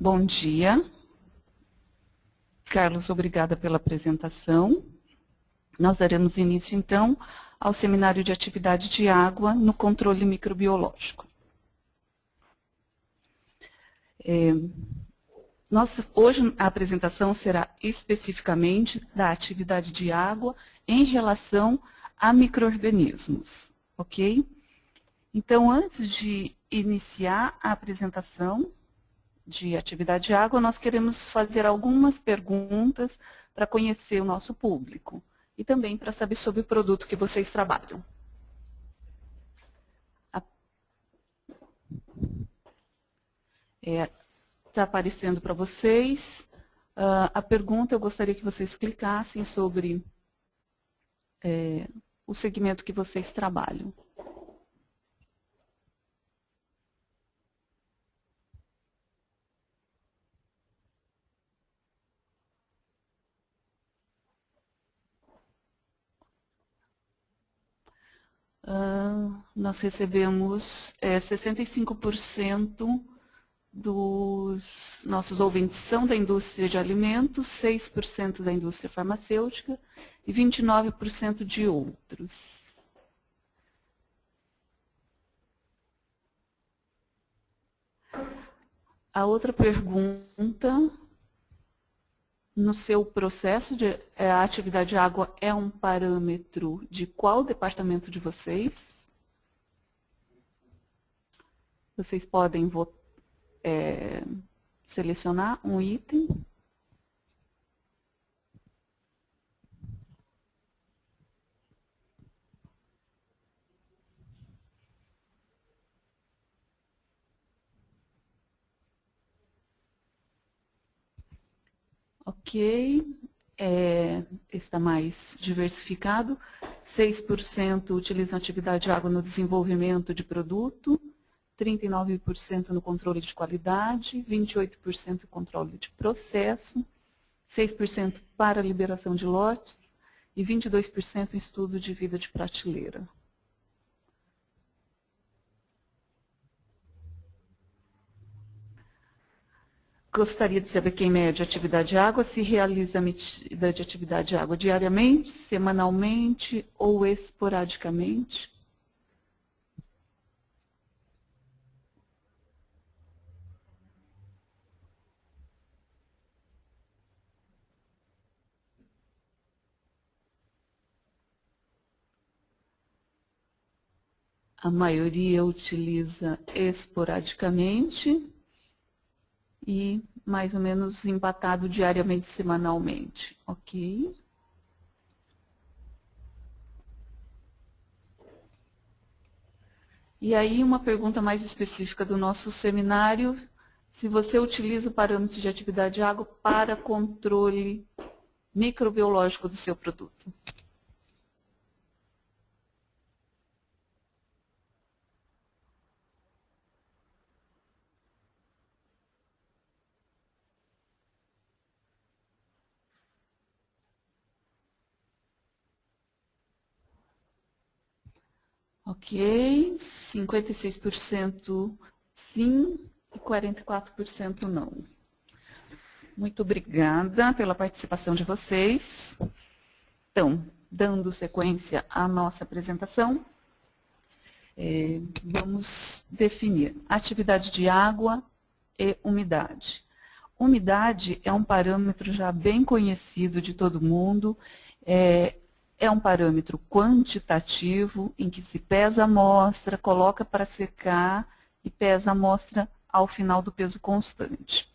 Bom dia. Carlos, obrigada pela apresentação. Nós daremos início, então, ao seminário de atividade de água no controle microbiológico. Hoje a apresentação será especificamente da atividade de água em relação a micro-organismos, ok? Então, antes de iniciar a apresentação de atividade de água, nós queremos fazer algumas perguntas para conhecer o nosso público e também para saber sobre o produto que vocês trabalham. Está aparecendo para vocês a pergunta. Eu gostaria que vocês clicassem sobre o segmento que vocês trabalham. Nós recebemos 65% dos nossos ouvintes são da indústria de alimentos, 6% da indústria farmacêutica e 29% de outros. A outra pergunta: no seu processo de atividade de água é um parâmetro de qual departamento de vocês? Vocês podem selecionar um item. Ok, está mais diversificado. 6% utilizam atividade de água no desenvolvimento de produto, 39% no controle de qualidade, 28% no controle de processo, 6% para liberação de lotes e 22% em estudo de vida de prateleira. Gostaria de saber quem mede a atividade de água, se realiza a medida de atividade de água diariamente, semanalmente ou esporadicamente. A maioria utiliza esporadicamente e mais ou menos empatado diariamente, semanalmente, ok? E aí uma pergunta mais específica do nosso seminário: se você utiliza o parâmetro de atividade de água para controle microbiológico do seu produto. Ok, 56% sim e 44% não. Muito obrigada pela participação de vocês. Então, dando sequência à nossa apresentação, vamos definir atividade de água e umidade. Umidade é um parâmetro já bem conhecido de todo mundo. É um parâmetro quantitativo em que se pesa a amostra, coloca para secar e pesa a amostra ao final do peso constante.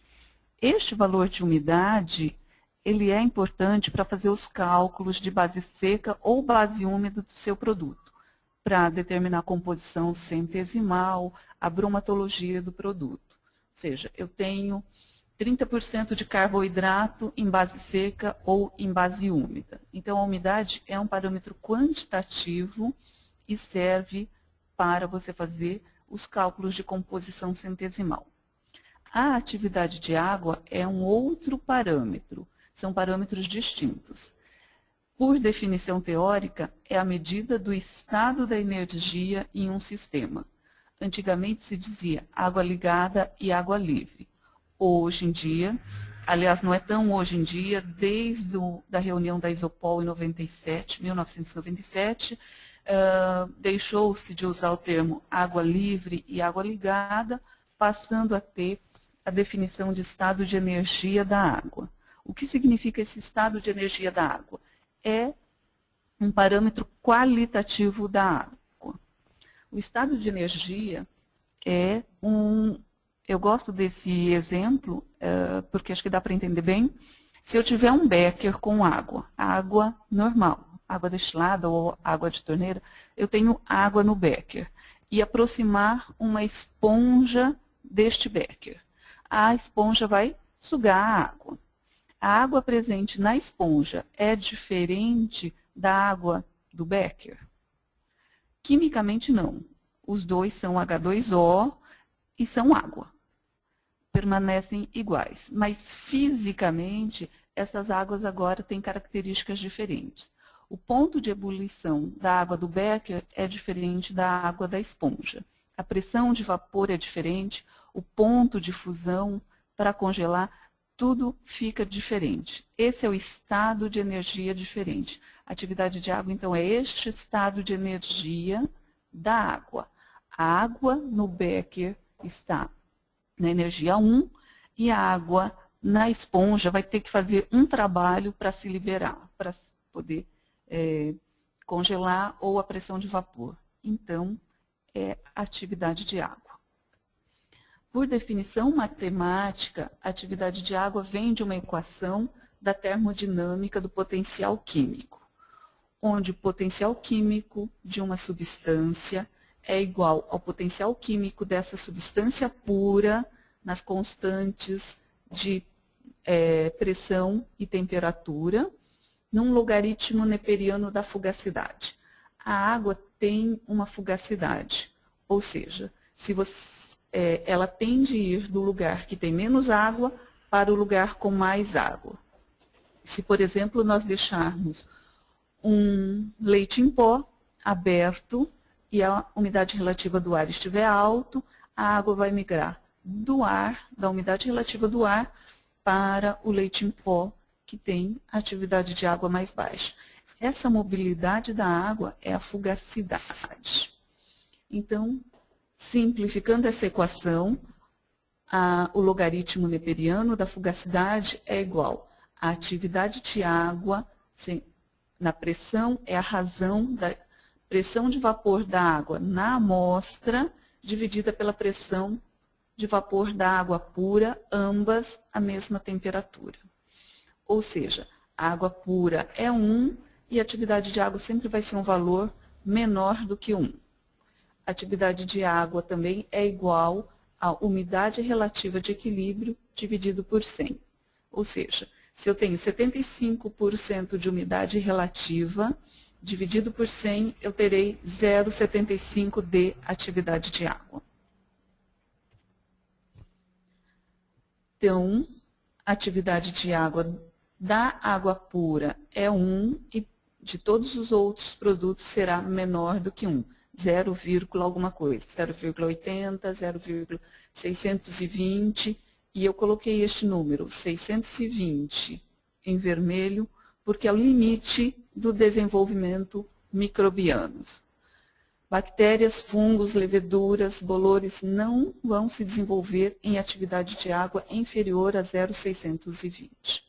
Este valor de umidade, ele é importante para fazer os cálculos de base seca ou base úmida do seu produto, para determinar a composição centesimal, a bromatologia do produto. Ou seja, eu tenho 30% de carboidrato em base seca ou em base úmida. Então, a umidade é um parâmetro quantitativo e serve para você fazer os cálculos de composição centesimal. A atividade de água é um outro parâmetro, são parâmetros distintos. Por definição teórica, é a medida do estado da energia em um sistema. Antigamente se dizia água ligada e água livre. hoje em dia. Aliás, não é tão hoje em dia, desde a reunião da Isopol em 1997, deixou-se de usar o termo água livre e água ligada, passando a ter a definição de estado de energia da água. O que significa esse estado de energia da água? É um parâmetro qualitativo da água. O estado de energia é eu gosto desse exemplo, porque acho que dá para entender bem. Se eu tiver um becker com água normal, água destilada ou água de torneira, eu tenho água no becker. E aproximar uma esponja deste becker. A esponja vai sugar a água. A água presente na esponja é diferente da água do becker? Quimicamente, não. Os dois são H2O e são água. Permanecem iguais. Mas, fisicamente, essas águas agora têm características diferentes. O ponto de ebulição da água do becker é diferente da água da esponja. A pressão de vapor é diferente, o ponto de fusão para congelar, tudo fica diferente. Esse é o estado de energia diferente. A atividade de água, então, é este estado de energia da água. A água no becker está na energia 1 e a água na esponja vai ter que fazer um trabalho para se liberar, para poder congelar ou a pressão de vapor. Então, é atividade de água. Por definição matemática, a atividade de água vem de uma equação da termodinâmica do potencial químico, onde o potencial químico de uma substância é igual ao potencial químico dessa substância pura nas constantes de pressão e temperatura, num logaritmo neperiano da fugacidade. A água tem uma fugacidade, ou seja, ela tende a ir do lugar que tem menos água para o lugar com mais água. Se, por exemplo, nós deixarmos um leite em pó aberto e a umidade relativa do ar estiver alto, a água vai migrar da umidade relativa do ar para o leite em pó, que tem a atividade de água mais baixa. Essa mobilidade da água é a fugacidade. Então, simplificando essa equação, o logaritmo neperiano da fugacidade é igual à atividade de água na pressão, é a razão da pressão de vapor da água na amostra, dividida pela pressão de vapor da água pura, ambas a mesma temperatura. Ou seja, a água pura é 1 e a atividade de água sempre vai ser um valor menor do que 1. A atividade de água também é igual à umidade relativa de equilíbrio dividido por 100. Ou seja, se eu tenho 75% de umidade relativa, dividido por 100, eu terei 0,75 de atividade de água. Então, a atividade de água da água pura é 1 e de todos os outros produtos será menor do que 1. 0, alguma coisa, 0,80, 0,620, e eu coloquei este número, 620, em vermelho, porque é o limite do desenvolvimento microbiano. Bactérias, fungos, leveduras, bolores não vão se desenvolver em atividade de água inferior a 0,620.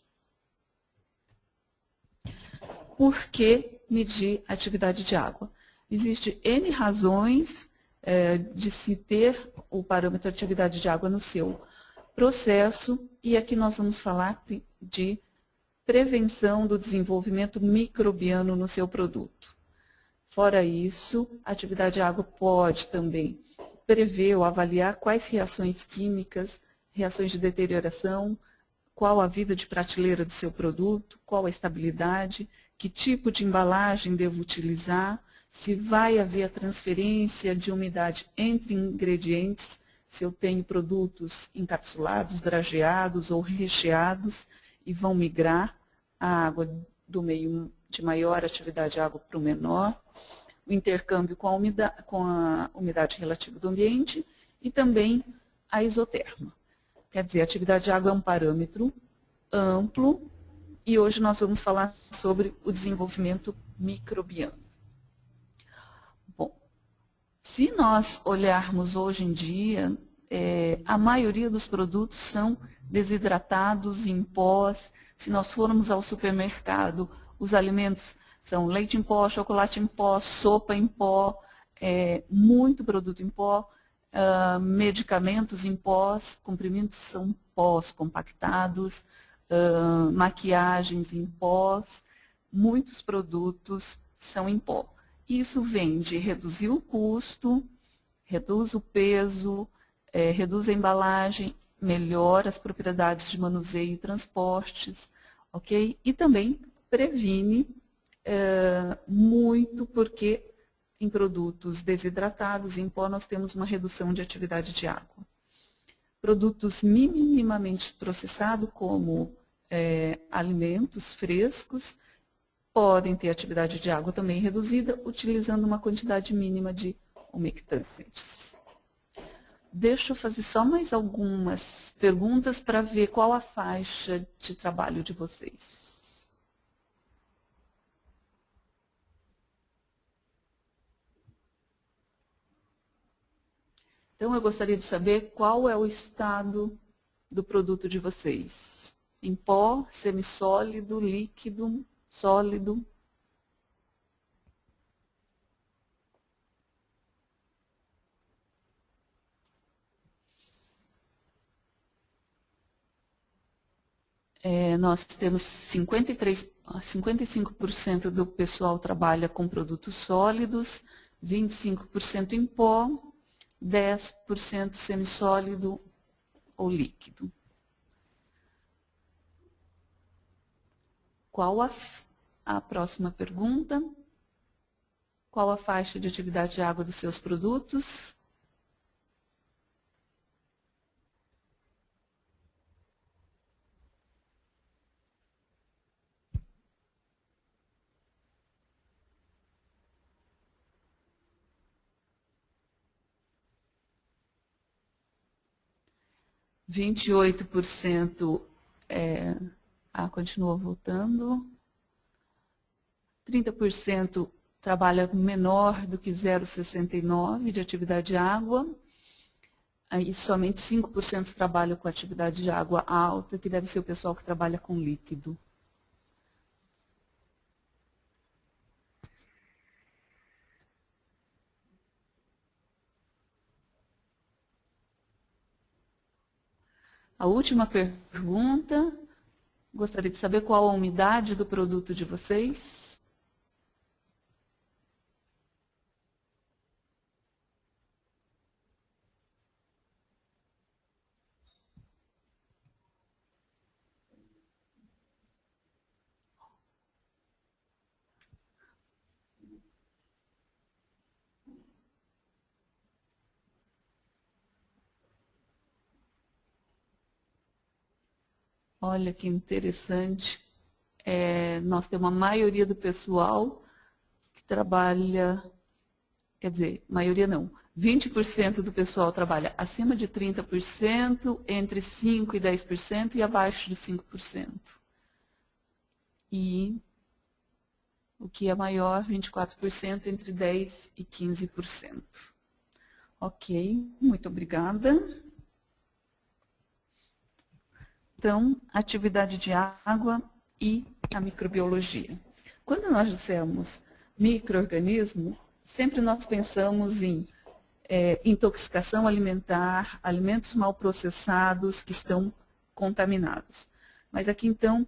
Por que medir a atividade de água? Existem N razões de se ter o parâmetro de atividade de água no seu processo, e aqui nós vamos falar de prevenção do desenvolvimento microbiano no seu produto. Fora isso, a atividade de água pode também prever ou avaliar quais reações químicas, reações de deterioração, qual a vida de prateleira do seu produto, qual a estabilidade, que tipo de embalagem devo utilizar, se vai haver a transferência de umidade entre ingredientes, se eu tenho produtos encapsulados, drageados ou recheados e vão migrar a água do meio de maior atividade de água para o menor, o intercâmbio com a umidade relativa do ambiente e também a isoterma. Quer dizer, a atividade de água é um parâmetro amplo e hoje nós vamos falar sobre o desenvolvimento microbiano. Bom, se nós olharmos hoje em dia, a maioria dos produtos são desidratados em pós. Se nós formos ao supermercado, os alimentos são leite em pó, chocolate em pó, sopa em pó, muito produto em pó, medicamentos em pós, comprimidos são pós compactados, maquiagens em pós, muitos produtos são em pó. Isso vem de reduzir o custo, reduz o peso, reduz a embalagem, melhora as propriedades de manuseio e transportes, ok? E também previne muito, porque em produtos desidratados, em pó, nós temos uma redução de atividade de água. Produtos minimamente processados, como alimentos frescos, podem ter atividade de água também reduzida, utilizando uma quantidade mínima de umectantes. Deixa eu fazer só mais algumas perguntas para ver qual a faixa de trabalho de vocês. Então, eu gostaria de saber qual é o estado do produto de vocês. Em pó, semissólido, líquido, sólido. Nós temos 55% do pessoal trabalha com produtos sólidos, 25% em pó, 10% semissólido ou líquido. Qual a próxima pergunta? Qual a faixa de atividade de água dos seus produtos? – 28% continua voltando. 30% trabalha menor do que 0,69 de atividade de água. Aí somente 5% trabalha com atividade de água alta, que deve ser o pessoal que trabalha com líquido. A última pergunta, gostaria de saber qual a umidade do produto de vocês. Olha que interessante. Nós temos uma maioria do pessoal que trabalha, quer dizer, maioria não, 20% do pessoal trabalha acima de 30%, entre 5% e 10% e abaixo de 5%. E o que é maior, 24%, entre 10% e 15%. Ok, muito obrigada. Então, atividade de água e a microbiologia. Quando nós dissemos micro-organismo, sempre nós pensamos em intoxicação alimentar, alimentos mal processados que estão contaminados. Mas aqui, então,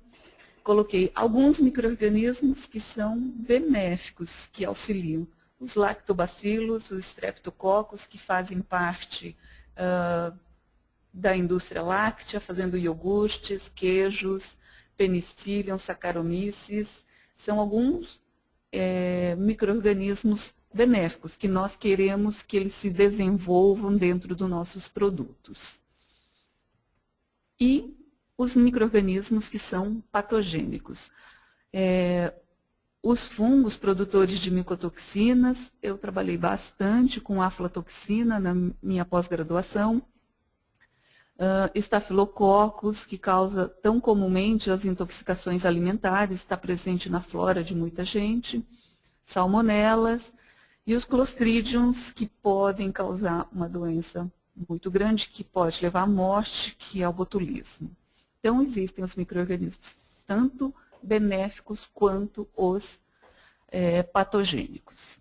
coloquei alguns micro-organismos que são benéficos, que auxiliam. Os lactobacilos, os streptococcus, que fazem parte da indústria láctea, fazendo iogurtes, queijos, penicillium, Saccharomyces, são alguns micro-organismos benéficos que nós queremos que eles se desenvolvam dentro dos nossos produtos. E os micro-organismos que são patogênicos. Os fungos produtores de micotoxinas, eu trabalhei bastante com aflatoxina na minha pós-graduação. Estafilococcus, que causa tão comumente as intoxicações alimentares, está presente na flora de muita gente, salmonelas, e os clostridiums, que podem causar uma doença muito grande, que pode levar à morte, que é o botulismo. Então, existem os micro-organismos, tanto benéficos quanto os patogênicos.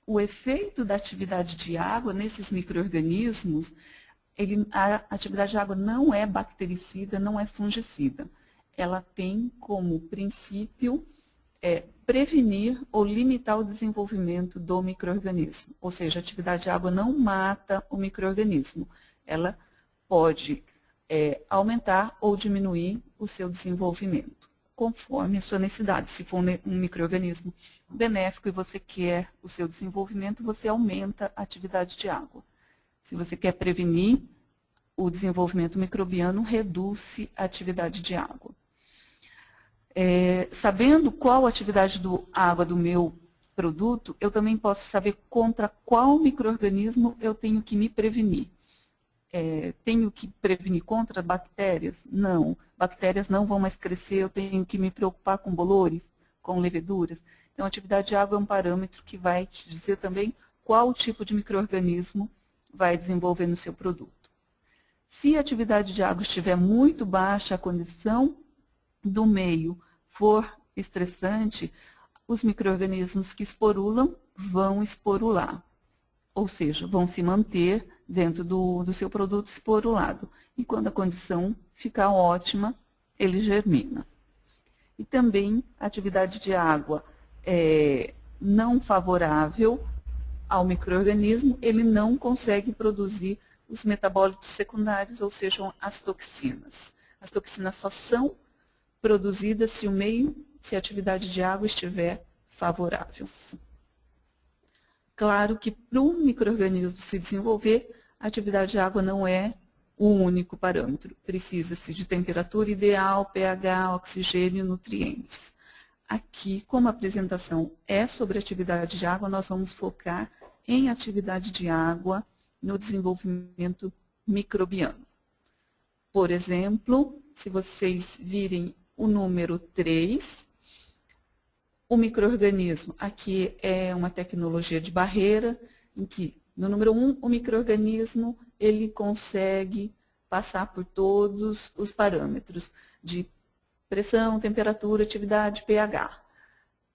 O efeito da atividade de água nesses micro-organismos, a atividade de água não é bactericida, não é fungicida. Ela tem como princípio prevenir ou limitar o desenvolvimento do micro-organismo. Ou seja, a atividade de água não mata o micro-organismo. Ela pode aumentar ou diminuir o seu desenvolvimento, conforme a sua necessidade. Se for um micro-organismo benéfico e você quer o seu desenvolvimento, você aumenta a atividade de água. Se você quer prevenir o desenvolvimento microbiano, reduz a atividade de água. Sabendo qual a atividade da água do meu produto, eu também posso saber contra qual micro-organismo eu tenho que me prevenir. Tenho que prevenir contra bactérias? Não. Bactérias não vão mais crescer, eu tenho que me preocupar com bolores, com leveduras. Então, a atividade de água é um parâmetro que vai te dizer também qual tipo de micro-organismo vai desenvolver no seu produto. Se a atividade de água estiver muito baixa, a condição do meio for estressante, os micro-organismos que esporulam vão esporular, ou seja, vão se manter dentro do seu produto esporulado. E quando a condição ficar ótima, ele germina. E também a atividade de água não favorável ao micro-organismo, ele não consegue produzir os metabólitos secundários, ou seja, as toxinas. As toxinas só são produzidas se a atividade de água estiver favorável. Claro que para um micro-organismo se desenvolver, a atividade de água não é o único parâmetro. Precisa-se de temperatura ideal, pH, oxigênio, nutrientes. Aqui, como a apresentação é sobre atividade de água, nós vamos focar em atividade de água no desenvolvimento microbiano. Por exemplo, se vocês virem o número 3, o micro-organismo, aqui é uma tecnologia de barreira, em que no número 1, o micro-organismo ele consegue passar por todos os parâmetros de pressão, temperatura, atividade, pH.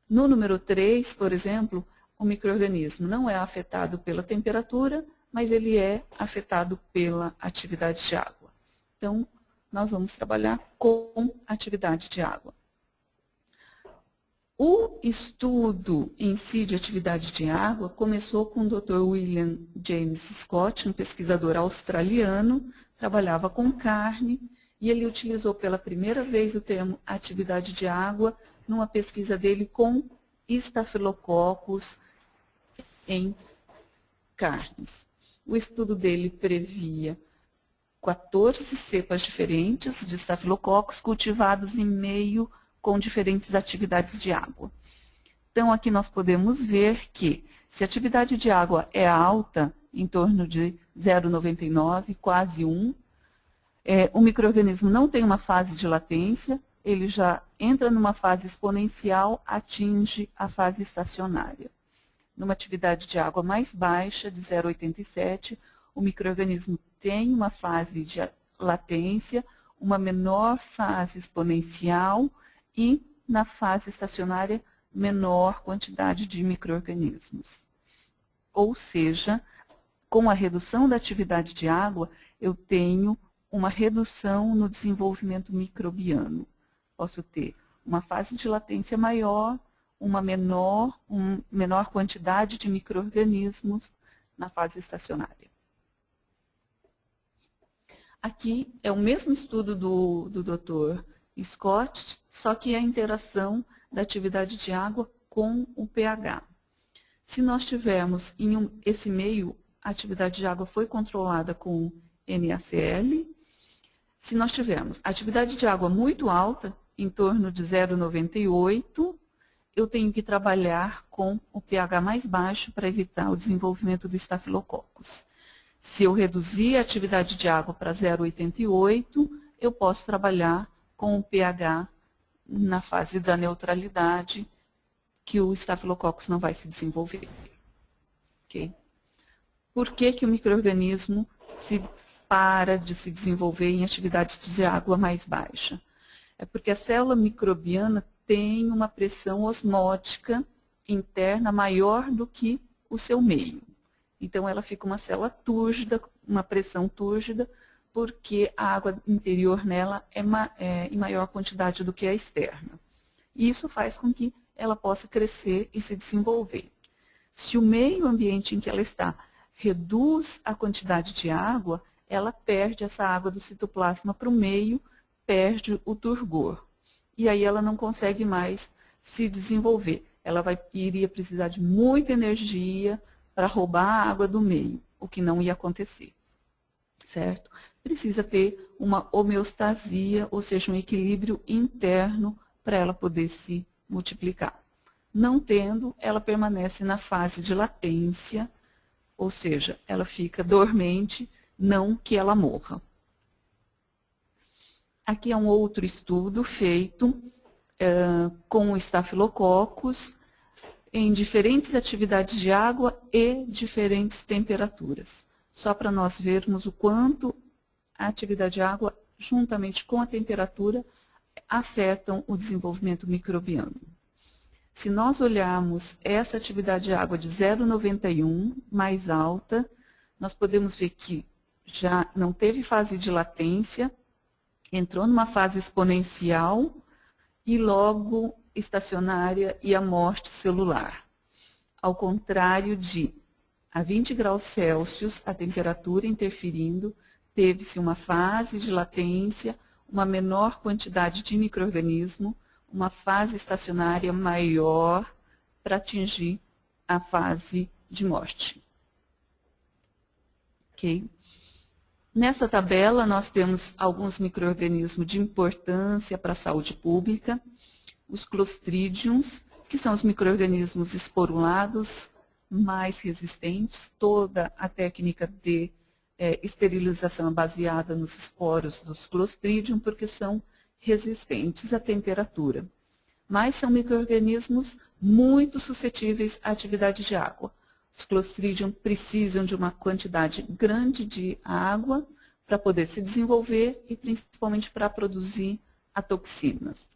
No número 3, por exemplo, o micro-organismo não é afetado pela temperatura, mas ele é afetado pela atividade de água. Então, nós vamos trabalhar com atividade de água. O estudo em si de atividade de água começou com o Dr. William James Scott, um pesquisador australiano, trabalhava com carne, e ele utilizou pela primeira vez o termo atividade de água numa pesquisa dele com Staphylococcus em carnes. O estudo dele previa 14 cepas diferentes de Staphylococcus cultivadas em meio com diferentes atividades de água. Então, aqui nós podemos ver que, se a atividade de água é alta, em torno de 0,99, quase 1, o micro-organismo não tem uma fase de latência, ele já entra numa fase exponencial, atinge a fase estacionária. Numa atividade de água mais baixa, de 0,87, o micro-organismo tem uma fase de latência, uma menor fase exponencial e, na fase estacionária, menor quantidade de micro-organismos. Ou seja, com a redução da atividade de água, eu tenho uma redução no desenvolvimento microbiano. Posso ter uma fase de latência maior, uma menor quantidade de micro-organismos na fase estacionária. Aqui é o mesmo estudo do Dr. Scott, só que é a interação da atividade de água com o pH. Se nós tivermos esse meio, a atividade de água foi controlada com NaCl. Se nós tivermos atividade de água muito alta, em torno de 0,98, eu tenho que trabalhar com o pH mais baixo para evitar o desenvolvimento do Staphylococcus. Se eu reduzir a atividade de água para 0,88, eu posso trabalhar com o pH na fase da neutralidade, que o Staphylococcus não vai se desenvolver. Okay? Por que que o micro-organismo para de se desenvolver em atividades de água mais baixa? É porque a célula microbiana tem uma pressão osmótica interna maior do que o seu meio. Então, ela fica uma célula túrgida, uma pressão túrgida, porque a água interior nela é em maior quantidade do que a externa. E isso faz com que ela possa crescer e se desenvolver. Se o meio ambiente em que ela está reduz a quantidade de água, ela perde essa água do citoplasma para o meio, perde o turgor. E aí ela não consegue mais se desenvolver. Ela iria precisar de muita energia para roubar a água do meio, o que não ia acontecer. Certo? Precisa ter uma homeostasia, ou seja, um equilíbrio interno para ela poder se multiplicar. Não tendo, ela permanece na fase de latência, ou seja, ela fica dormente, não que ela morra. Aqui é um outro estudo feito com o Staphylococcus em diferentes atividades de água e diferentes temperaturas. Só para nós vermos o quanto a atividade de água, juntamente com a temperatura, afetam o desenvolvimento microbiano. Se nós olharmos essa atividade de água de 0,91, mais alta, nós podemos ver que já não teve fase de latência, entrou numa fase exponencial e logo estacionária e a morte celular. Ao contrário de a 20 graus Celsius, a temperatura interferindo, teve-se uma fase de latência, uma menor quantidade de micro-organismo, uma fase estacionária maior para atingir a fase de morte. Ok? Nessa tabela, nós temos alguns micro-organismos de importância para a saúde pública. Os Clostridiums, que são os micro-organismos esporulados mais resistentes. Toda a técnica de esterilização é baseada nos esporos dos Clostridium, porque são resistentes à temperatura. Mas são micro-organismos muito suscetíveis à atividade de água. Os Clostridium precisam de uma quantidade grande de água para poder se desenvolver e principalmente para produzir toxinas.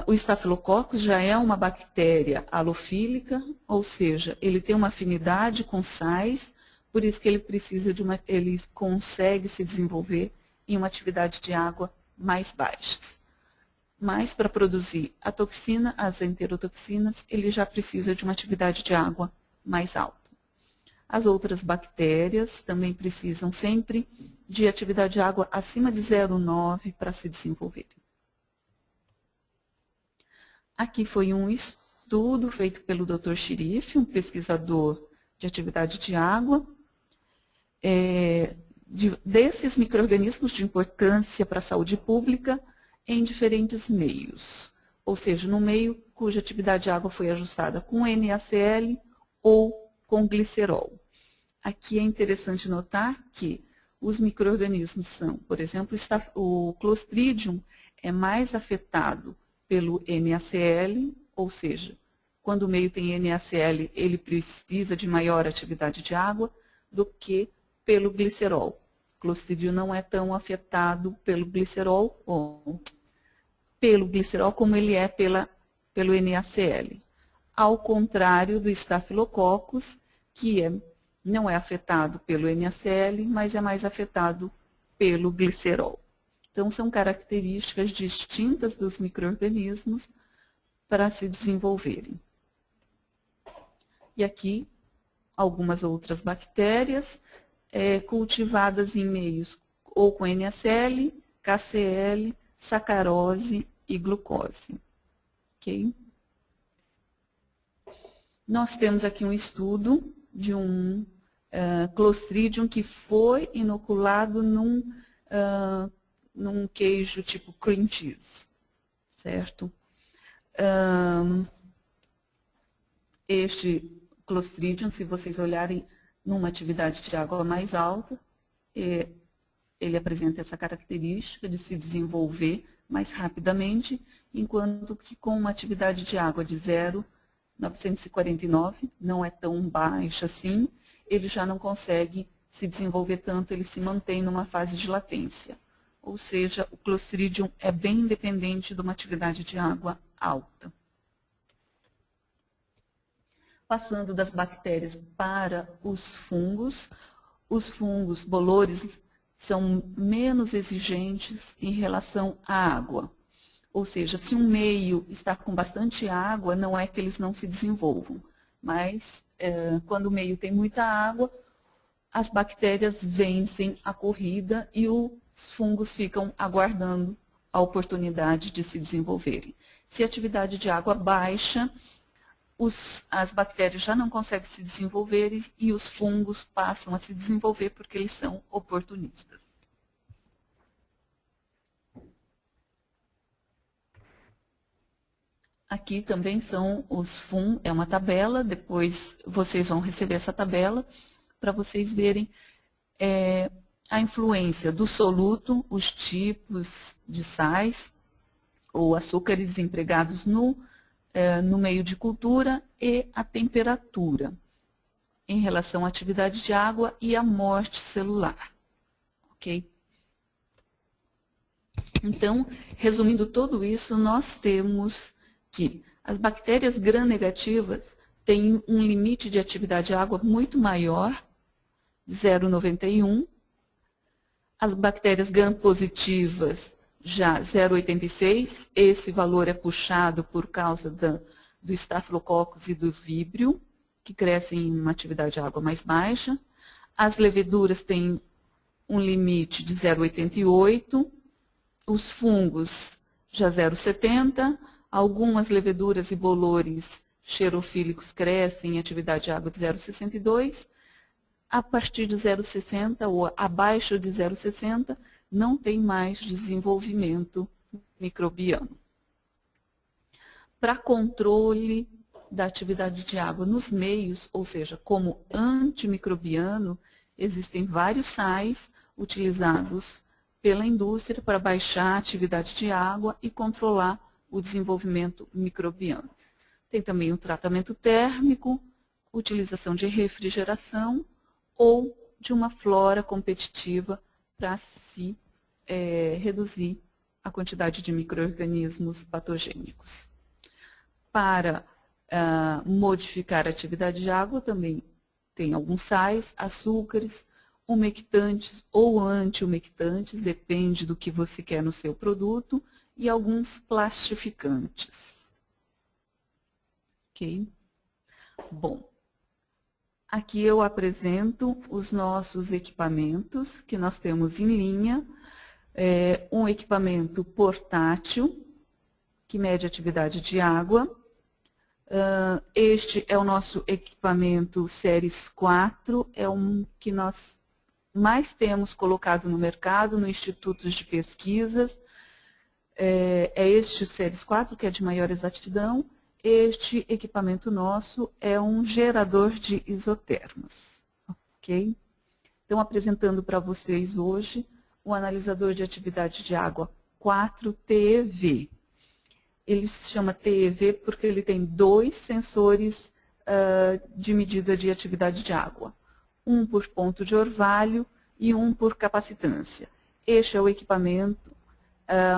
O Staphylococcus já é uma bactéria halofílica, ou seja, ele tem uma afinidade com sais, por isso que ele consegue se desenvolver em uma atividade de água mais baixas. Mas para produzir a toxina, as enterotoxinas, ele já precisa de uma atividade de água mais alta. As outras bactérias também precisam sempre de atividade de água acima de 0,9 para se desenvolverem. Aqui foi um estudo feito pelo Dr. Chirif, um pesquisador de atividade de água, desses micro-organismos de importância para a saúde pública em diferentes meios, ou seja, no meio cuja atividade de água foi ajustada com NaCl ou com glicerol. Aqui é interessante notar que os micro-organismos são, por exemplo, o Clostridium é mais afetado pelo NaCl, ou seja, quando o meio tem NaCl, ele precisa de maior atividade de água do que pelo glicerol. O Clostridium não é tão afetado pelo glicerol como ele é pelo NaCl. Ao contrário do Staphylococcus, que não é afetado pelo NaCl, mas é mais afetado pelo glicerol. Então, são características distintas dos micro-organismos para se desenvolverem. E aqui, algumas outras bactérias cultivadas em meios ou com NaCl, KCl, sacarose e glucose. Ok? Nós temos aqui um estudo de um Clostridium que foi inoculado num queijo tipo cream cheese, certo? Este Clostridium, se vocês olharem numa atividade de água mais alta, ele apresenta essa característica de se desenvolver mais rapidamente, enquanto que com uma atividade de água de 0,949, não é tão baixa assim, ele já não consegue se desenvolver tanto, ele se mantém numa fase de latência. Ou seja, o Clostridium é bem independente de uma atividade de água alta. Passando das bactérias para os fungos bolores são menos exigentes em relação à água. Ou seja, se um meio está com bastante água, não é que eles não se desenvolvam, mas quando o meio tem muita água, as bactérias vencem a corrida e os fungos ficam aguardando a oportunidade de se desenvolverem. Se a atividade de água baixa, as bactérias já não conseguem se desenvolver e os fungos passam a se desenvolver porque eles são oportunistas. Aqui também são os fungos, é uma tabela, depois vocês vão receber essa tabela para vocês verem a influência do soluto, os tipos de sais ou açúcares empregados no meio de cultura e a temperatura em relação à atividade de água e à morte celular. Ok? Então, resumindo tudo isso, nós temos que as bactérias gram-negativas têm um limite de atividade de água muito maior, 0,91. As bactérias gram-positivas já 0,86, esse valor é puxado por causa do Staphylococcus e do Vibrio, que crescem em uma atividade de água mais baixa. As leveduras têm um limite de 0,88, os fungos já 0,70, algumas leveduras e bolores xerofílicos crescem em atividade de água de 0,62, a partir de 0,60 ou abaixo de 0,60, não tem mais desenvolvimento microbiano. Para controle da atividade de água nos meios, ou seja, como antimicrobiano, existem vários sais utilizados pela indústria para baixar a atividade de água e controlar o desenvolvimento microbiano. Tem também o tratamento térmico, utilização de refrigeração ou de uma flora competitiva para se reduzir a quantidade de micro-organismos patogênicos. Para modificar a atividade de água também tem alguns sais, açúcares, umectantes ou anti-umectantes, depende do que você quer no seu produto, e alguns plastificantes. Ok? Bom, aqui eu apresento os nossos equipamentos que nós temos em linha. Um equipamento portátil, que mede a atividade de água. Este é o nosso equipamento Series 4, é um que nós mais temos colocado no mercado, no institutos de pesquisas. É este o Series 4, que é de maior exatidão. Este equipamento nosso é um gerador de isotermos. Ok? Então, apresentando para vocês hoje o analisador de atividade de água 4TeV. Ele se chama TeV porque ele tem dois sensores de medida de atividade de água. Um por ponto de orvalho e um por capacitância. Este é o equipamento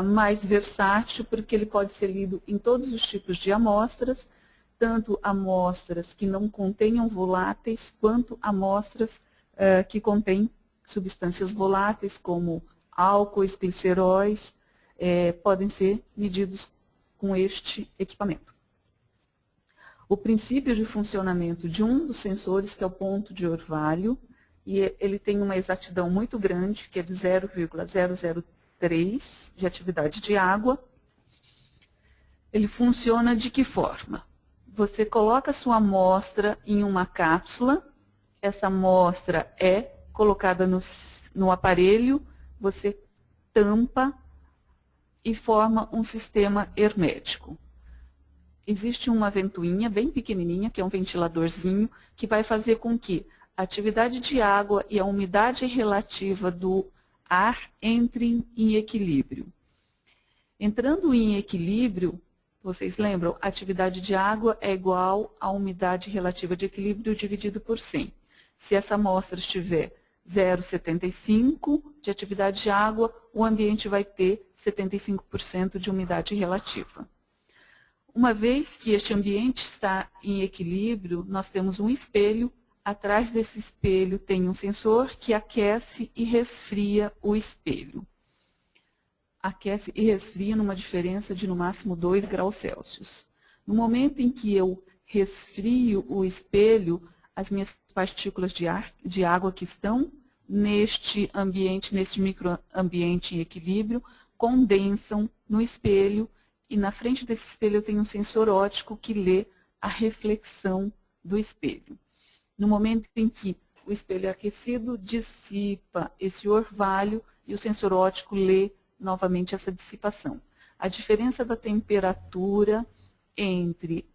mais versátil porque ele pode ser lido em todos os tipos de amostras, tanto amostras que não contenham voláteis, quanto amostras que contêm substâncias voláteis, como álcoois, gliceróis, podem ser medidos com este equipamento. O princípio de funcionamento de um dos sensores, que é o ponto de orvalho, e ele tem uma exatidão muito grande, que é de 0,003 de atividade de água. Ele funciona de que forma? Você coloca a sua amostra em uma cápsula, essa amostra é colocada no aparelho, você tampa e forma um sistema hermético. Existe uma ventoinha bem pequenininha, que é um ventiladorzinho, que vai fazer com que a atividade de água e a umidade relativa do ar entrem em equilíbrio. Entrando em equilíbrio, vocês lembram, a atividade de água é igual à umidade relativa de equilíbrio dividido por 100. Se essa amostra estiver 0,75 de atividade de água, o ambiente vai ter 75% de umidade relativa. Uma vez que este ambiente está em equilíbrio, nós temos um espelho. Atrás desse espelho tem um sensor que aquece e resfria o espelho. Aquece e resfria numa diferença de no máximo 2 graus Celsius. No momento em que eu resfrio o espelho, as minhas partículas de água que estão neste ambiente, neste microambiente em equilíbrio, condensam no espelho e na frente desse espelho eu tenho um sensor óptico que lê a reflexão do espelho. No momento em que o espelho é aquecido, dissipa esse orvalho e o sensor óptico lê novamente essa dissipação. A diferença da temperatura entre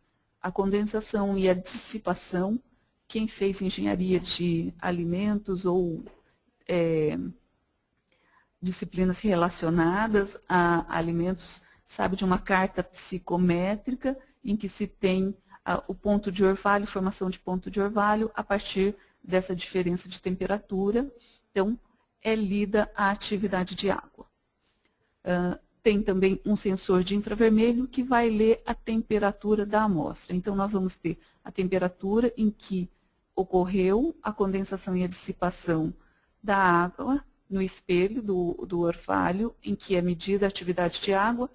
a condensação e a dissipação, quem fez engenharia de alimentos ou disciplinas relacionadas a alimentos, sabe de uma carta psicométrica em que se tem o ponto de orvalho, formação de ponto de orvalho a partir dessa diferença de temperatura. Então, é lida a atividade de água. Tem também um sensor de infravermelho que vai ler a temperatura da amostra. Então, nós vamos ter a temperatura em que ocorreu a condensação e a dissipação da água no espelho do orvalho, em que é medida a atividade de água,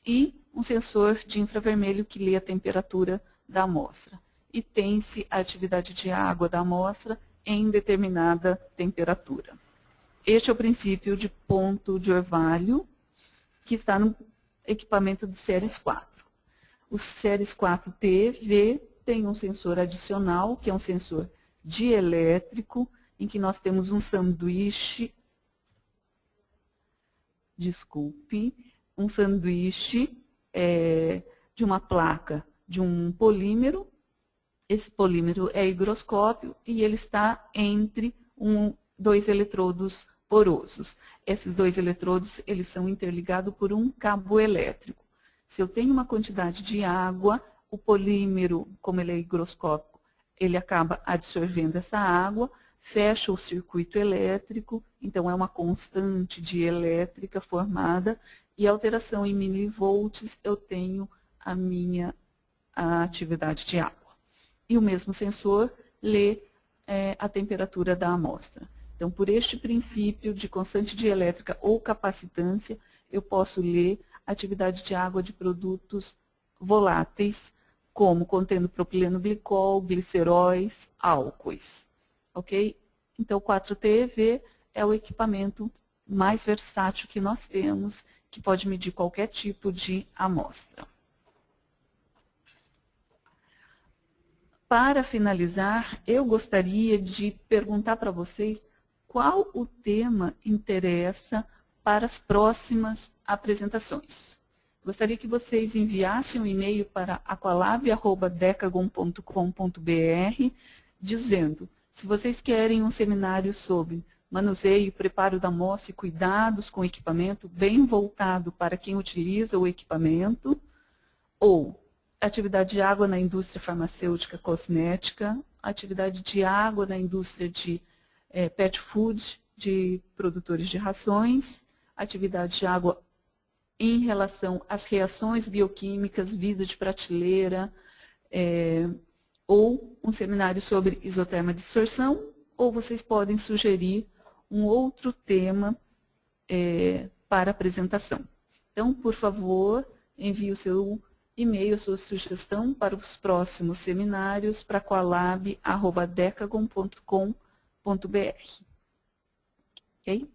e um sensor de infravermelho que lê a temperatura da amostra. E tem-se a atividade de água da amostra em determinada temperatura. Este é o princípio de ponto de orvalho que está no equipamento do Series 4. O Series 4TV tem um sensor adicional, que é um sensor dielétrico, em que nós temos um sanduíche, um sanduíche de uma placa de um polímero. Esse polímero é higroscópio e ele está entre dois eletrodos porosos. Esses dois eletrodos, eles são interligados por um cabo elétrico. Se eu tenho uma quantidade de água, o polímero, como ele é higroscópico, ele acaba absorvendo essa água, fecha o circuito elétrico, então é uma constante de elétrica formada, e alteração em milivolts eu tenho a atividade de água. E o mesmo sensor lê a temperatura da amostra. Então, por este princípio de constante dielétrica ou capacitância, eu posso ler a atividade de água de produtos voláteis, como contendo propileno glicol, gliceróis, álcoois. Ok? Então, o 4TeV é o equipamento mais versátil que nós temos, que pode medir qualquer tipo de amostra. Para finalizar, eu gostaria de perguntar para vocês qual o tema interessa para as próximas apresentações. Gostaria que vocês enviassem um e-mail para aqualab@decagon.com.br dizendo se vocês querem um seminário sobre manuseio e preparo da amostra e cuidados com o equipamento, bem voltado para quem utiliza o equipamento, ou atividade de água na indústria farmacêutica cosmética, atividade de água na indústria de pet food, de produtores de rações, atividade de água em relação às reações bioquímicas, vida de prateleira, ou um seminário sobre isoterma distorção, ou vocês podem sugerir um outro tema para apresentação. Então, por favor, envie o seu e-mail, a sua sugestão para os próximos seminários para aqualab@decagon.com.br. Ok?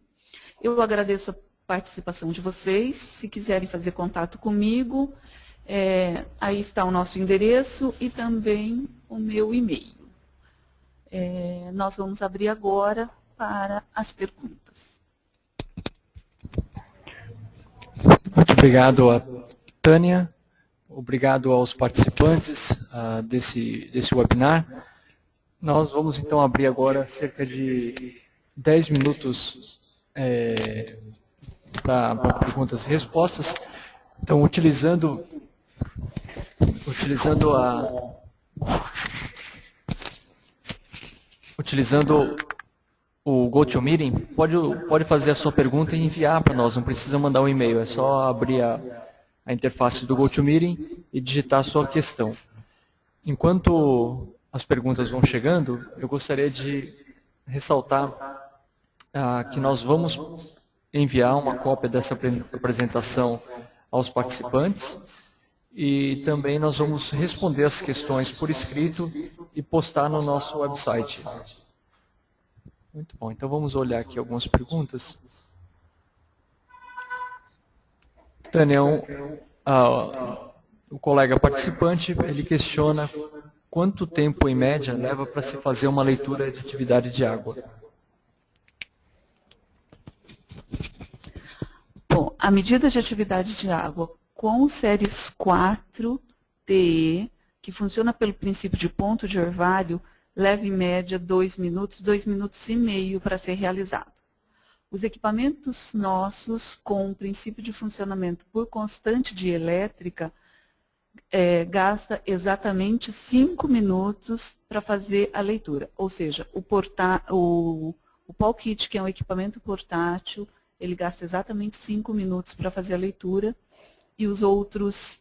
Eu agradeço a participação de vocês. Se quiserem fazer contato comigo, aí está o nosso endereço e também o meu e-mail. Nós vamos abrir agora para as perguntas. Muito obrigado a Tânia, obrigado aos participantes desse webinar. Nós vamos então abrir agora cerca de 10 minutos para perguntas e respostas. Então, utilizando o GoToMeeting, pode fazer a sua pergunta e enviar para nós, não precisa mandar um e-mail, é só abrir a interface do GoToMeeting e digitar a sua questão. Enquanto as perguntas vão chegando, eu gostaria de ressaltar que nós vamos enviar uma cópia dessa apresentação aos participantes e também nós vamos responder as questões por escrito e postar no nosso website. Muito bom, então vamos olhar aqui algumas perguntas. Daniel, o colega participante, ele questiona quanto tempo, em média, leva para se fazer uma leitura de atividade de água. Bom, a medida de atividade de água com o séries 4 TE, que funciona pelo princípio de ponto de orvalho, leva em média 2 minutos e meio para ser realizado. Os equipamentos nossos, com o princípio de funcionamento por constante de elétrica, gasta exatamente 5 minutos para fazer a leitura. Ou seja, o PAL-Kit, que é um equipamento portátil, ele gasta exatamente 5 minutos para fazer a leitura, e os outros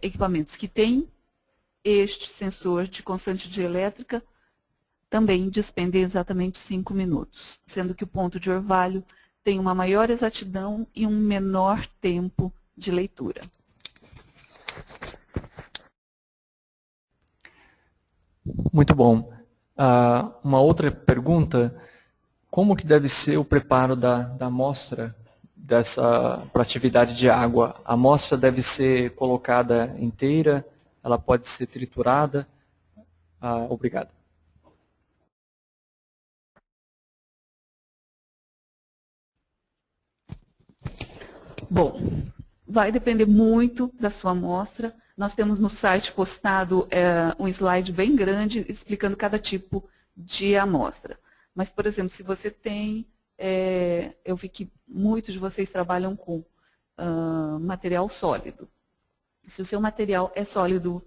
equipamentos que têm este sensor de constante de elétrica também despendem exatamente 5 minutos, sendo que o ponto de orvalho tem uma maior exatidão e um menor tempo de leitura. Muito bom. Uma outra pergunta, como que deve ser o preparo da amostra para atividade de água? A amostra deve ser colocada inteira, ela pode ser triturada? Obrigado. Bom, vai depender muito da sua amostra. Nós temos no site postado um slide bem grande explicando cada tipo de amostra. Mas, por exemplo, se você tem, eu vi que muitos de vocês trabalham com material sólido. Se o seu material é sólido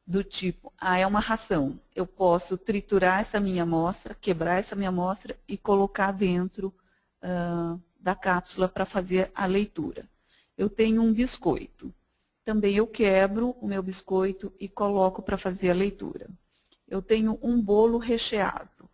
do tipo, é uma ração, eu posso triturar essa minha amostra, quebrar essa minha amostra e colocar dentro da cápsula para fazer a leitura. Eu tenho um biscoito. Também eu quebro o meu biscoito e coloco para fazer a leitura. Eu tenho um bolo recheado.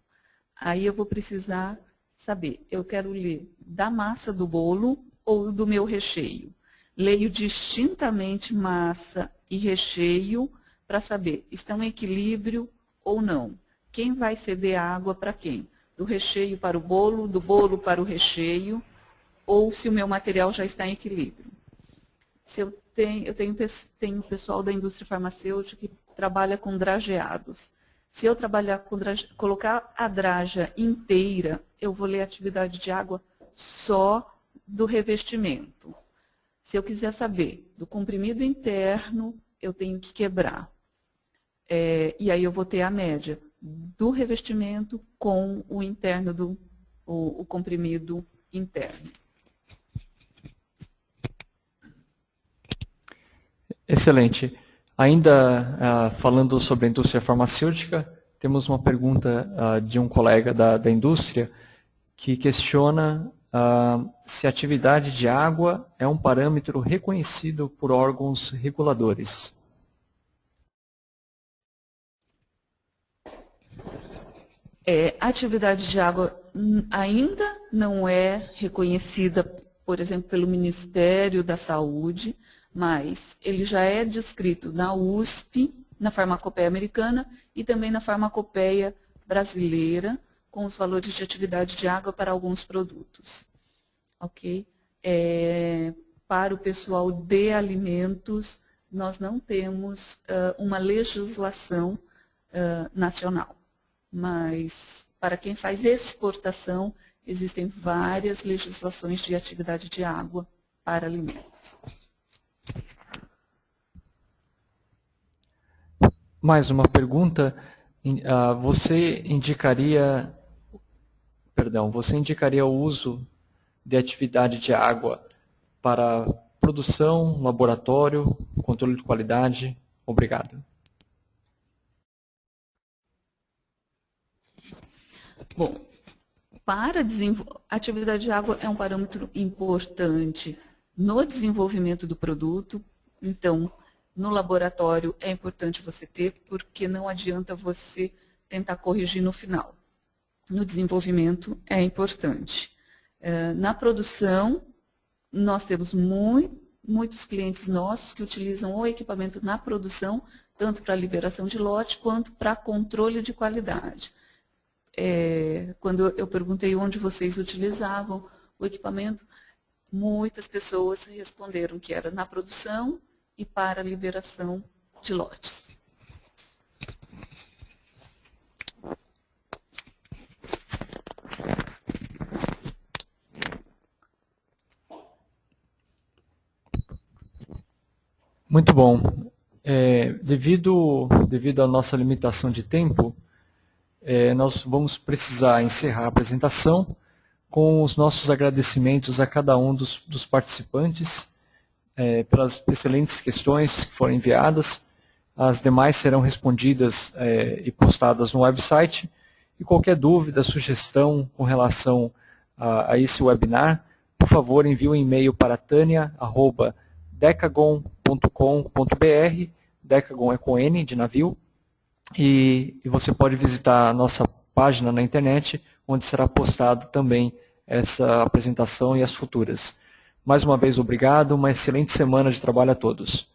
Aí eu vou precisar saber, eu quero ler da massa do bolo ou do meu recheio. Leio distintamente massa e recheio para saber, estão em equilíbrio ou não. Quem vai ceder água para quem? Do recheio para o bolo, do bolo para o recheio, ou se o meu material já está em equilíbrio. Se eu tenho pessoal da indústria farmacêutica que trabalha com drageados. Se eu trabalhar colocar a draja inteira, eu vou ler a atividade de água só do revestimento. Se eu quiser saber do comprimido interno, eu tenho que quebrar. E aí eu vou ter a média do revestimento com o interno o comprimido interno. Excelente. Ainda falando sobre a indústria farmacêutica, temos uma pergunta de um colega da indústria que questiona se a atividade de água é um parâmetro reconhecido por órgãos reguladores. A atividade de água ainda não é reconhecida, por exemplo, pelo Ministério da Saúde, mas ele já é descrito na USP, na farmacopeia americana e também na farmacopeia brasileira, com os valores de atividade de água para alguns produtos. Ok? Para o pessoal de alimentos, nós não temos uma legislação nacional. Mas, para quem faz exportação, existem várias legislações de atividade de água para alimentos. Mais uma pergunta. Você indicaria o uso de atividade de água para produção, laboratório, controle de qualidade? Obrigado. Bom, para a atividade de água é um parâmetro importante no desenvolvimento do produto. Então, no laboratório é importante você ter, porque não adianta você tentar corrigir no final. No desenvolvimento é importante. Na produção, nós temos muitos clientes nossos que utilizam o equipamento na produção, tanto para liberação de lote quanto para controle de qualidade. Quando eu perguntei onde vocês utilizavam o equipamento, muitas pessoas responderam que era na produção e para liberação de lotes. Muito bom. Devido à nossa limitação de tempo, nós vamos precisar encerrar a apresentação com os nossos agradecimentos a cada um dos participantes pelas excelentes questões que foram enviadas. As demais serão respondidas e postadas no website. E qualquer dúvida, sugestão com relação a esse webinar, por favor, envie um e-mail para tania@decagon.com.br. Decagon é com N, de navio. E você pode visitar a nossa página na internet, onde será postada também essa apresentação e as futuras. Mais uma vez, obrigado. Uma excelente semana de trabalho a todos.